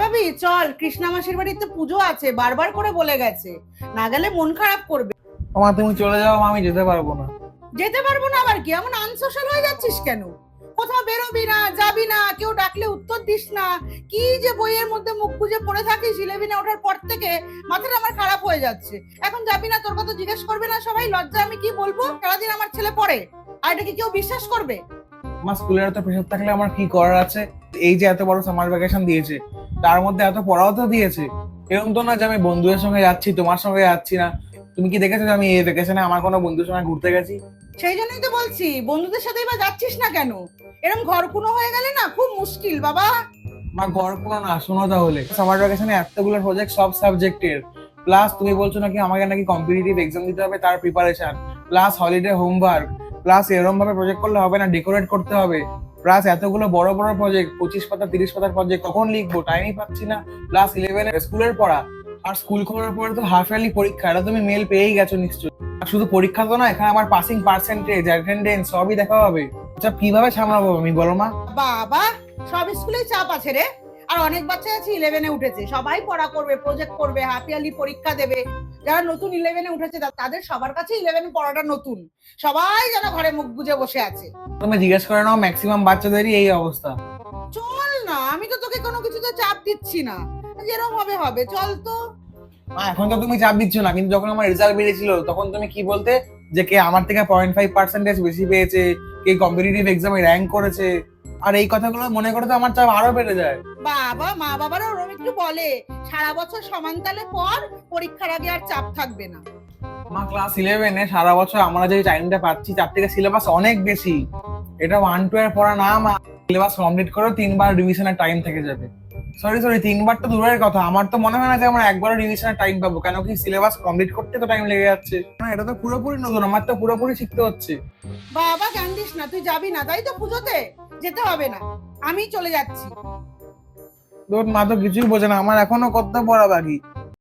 ভাবি চল, কৃষ্ণা মাসির বাড়িতে পুজো আছে, বারবার করে বলে গেছে, না গেলে মন খারাপ করবে। মা তুমি চলে যাও, মা আমি যেতে পারবো না। যেতে পারবো না আবার কি? এমন আনসোশ্যাল হয়ে যাচ্ছিস কেন? কোথাও বেরোবি না, যাবি না, কেউ ডাকলে উত্তর দিস না, কি যে বইয়ের মধ্যে মুখ গুজে পড়ে থাকিস। ইলেভেনে ওঠার পর থেকে মাথাটা আমার খারাপ হয়ে যাচ্ছে। এখন যাবি না, তোর কথা জিজ্ঞেস করবে না সবাই? লজ্জা আমি কি বলবো? সারাদিন আমার ছেলে পড়ে, আর এটা কি কেউ বিশ্বাস করবে? আমার স্কুলের এত প্রেশার থাকলে আমার কি করার আছে? এই যে এত বড় সামার ভ্যাকেশন দিয়েছে, তার মধ্যে এত পড়াও তো দিয়েছে। এরকম তো না যে আমি বন্ধুদের সঙ্গে যাচ্ছি, তোমার সঙ্গে যাচ্ছি না। তুমি কি দেখেছো যে আমি এই ভ্যাকেশনে আমার কোনো বন্ধুর সঙ্গে ঘুরতে গেছি? সেই জন্যই তো বলছি, বন্ধুদের সাথেই বা যাচ্ছিস না কেন? এরকম ঘরকুনো হয়ে গেলে না খুব মুশকিল বাবা। আমার ঘর কোনো না, শোনো তাহলে, সামার ভ্যাকেশনে এতগুলো প্রজেক্ট সব সাবজেক্টের, প্লাস তুমি বলছো নাকি আমাকে নাকি কম্পিটিটিভ এক্সাম দিতে হবে, তার preparation, plus holiday homework, plus এরকম ভাবে প্রজেক্ট করলে হবে না, ডেকোরেট করতে হবে, প্লাস এতগুলো বড় বড় প্রজেক্ট, 25 পাতা 30 পাতার প্রজেক্ট, কখন লিখবো, টাইমই পাচ্ছি না। প্লাস 11 স্কুলের পড়া, আর স্কুল খোলার পরে তো হাফ ইয়ারলি পরীক্ষা, এটা তুমি মেল পেয়েই গেছো নিশ্চয়ই। আর শুধু পরীক্ষা তো না, এখানে আমার পাসিং পার্সেন্টেজ, অ্যাটেন্ডেন্স সবই দেখা হবে। আচ্ছা কিভাবে সামলাবো আমি, বলো মা? বাবা, সব স্কুলেই চাপ আছে রে। আর অনেক বাচ্চা আছে ইলেভেনে উঠেছে, সবাই পড়া করবে, প্রজেক্ট করবে, হাফ ইয়ারলি পরীক্ষা দেবে। যারা নতুন ইলেভেনে উঠেছে তাদের সবার কাছে ইলেভেন পড়াটা নতুন। সবাই যেন ঘরে মুখ গুজে বসে আছে। তুমি জিজ্ঞেস করে নাও, ম্যাক্সিমাম বাচ্চাদেরই এই অবস্থা। চল না, আমি তো তোকে কোনো কিছুতে চাপ দিচ্ছি না, যেরকম হবে হবে, চল তো। মা এখন তো তুমি চাপ দিচ্ছ না, কিন্তু যখন আমার রেজাল্ট বেরিয়েছিল তখন তুমি কি বলতে, যে কে আমার থেকে 0.5% বেশি পেয়েছে, কে কম্পিটিটিভ এক্সামে র্যাঙ্ক করেছে। আর এই কথাগুলো মনে করে তো আমার চাপ আরো বেড়ে যায়। বাবা, মা বাবারা ওরম একটু বলে, সারা বছর সমান তালে পর, পরীক্ষার আগে আর চাপ থাকবে না। মা ক্লাস 11-এ সারা বছর আমরা যে টাইমটা পাচ্ছি তার থেকে সিলেবাস অনেক বেশি। এটা 1-2 এর পড়া না মা, সিলেবাস কমপ্লিট করে 3 বার রিভিশনের টাইম থেকে যাবে। সরি সরি, 3 বার তো দূরের কথা, আমার তো মনে হয় না যে আমরা একবারও রিভিশনের টাইম পাবো। কেন কি, সিলেবাস কমপ্লিট করতে তো টাইম লেগে যাচ্ছে না, এটা তো পুরোপুরি নতুন, আমার তো পুরোপুরি শিখতে হচ্ছে। বাবা কান্দিস না, তুই যাবি না তাই তো পুজোতে? যেতে হবে না, আমি চলে যাচ্ছি। তোর মা তো কিছুই বোঝে না, আমার এখনো কত পড়া বাকি।